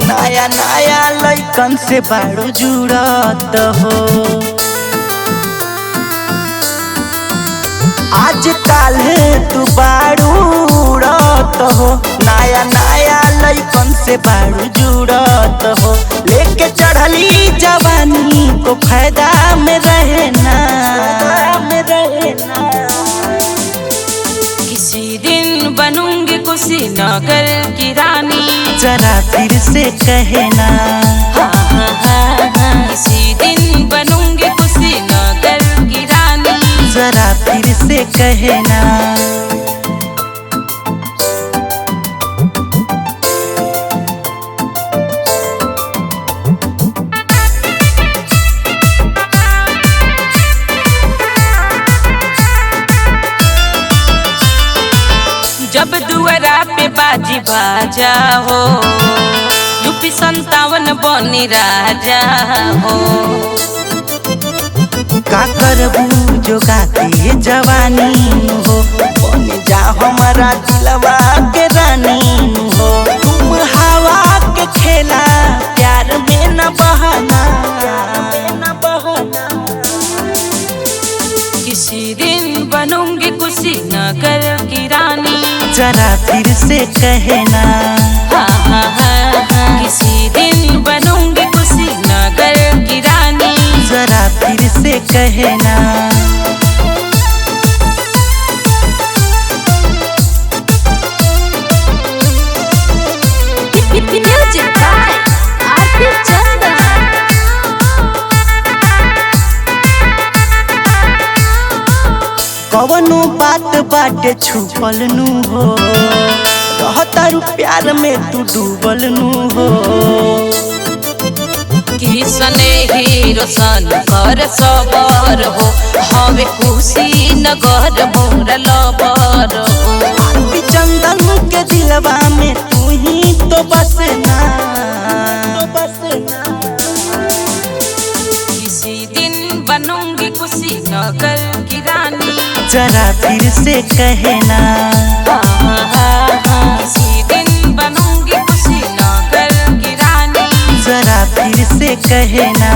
नया नया लइकन से बारू जुड़त हो। आज काल्हे तू बारू उड़त हो, नया नया लइकन से बारू जुड़त हो। लेके चढ़ली जवानी को फायदा में रहना, किसी दिन बनूंगी कुशीनगर की रानी, जरा फिर से कहना। हाँ हाँ हाँ हाँ। किसी दिन बनूंगी कुशीनगर की रानी, जरा फिर से कहना। जब दुआरा पे बाजी बाजा हो, यूपी 57 बनी राजा हो। का करबू जोगा के जवानी हो, बन जा हमारा दिलवा के रानी हो। तुम हवा के खेला, प्यार में न बहाना। किसी दिन बनूंगी कुशीनगर की रानी, जरा फिर से कहना। हाँ हाँ हाँ हाँ। किसी दिन बनूंगी कुशीनगर की रानी, जरा फिर से कहना। म्यूजिक बाय आरपी चंदन। कवनो बात बाटे छुपल नु हो, रहतारू प्यार में तू डूबल नु हो। किसने हीरो सन कर सबर हो, हवे कुशीनगर मोर लबर हो। आरपी चंदन के दिलवा में तू ही तो बसना। किसी दिन बनूंगी कुशीनगर की रानी, जरा फिर से कहना। हाँ हाँ हाँ हाँ। किसी दिन बनूंगी कुशीनगर की रानी, जरा फिर से कहना।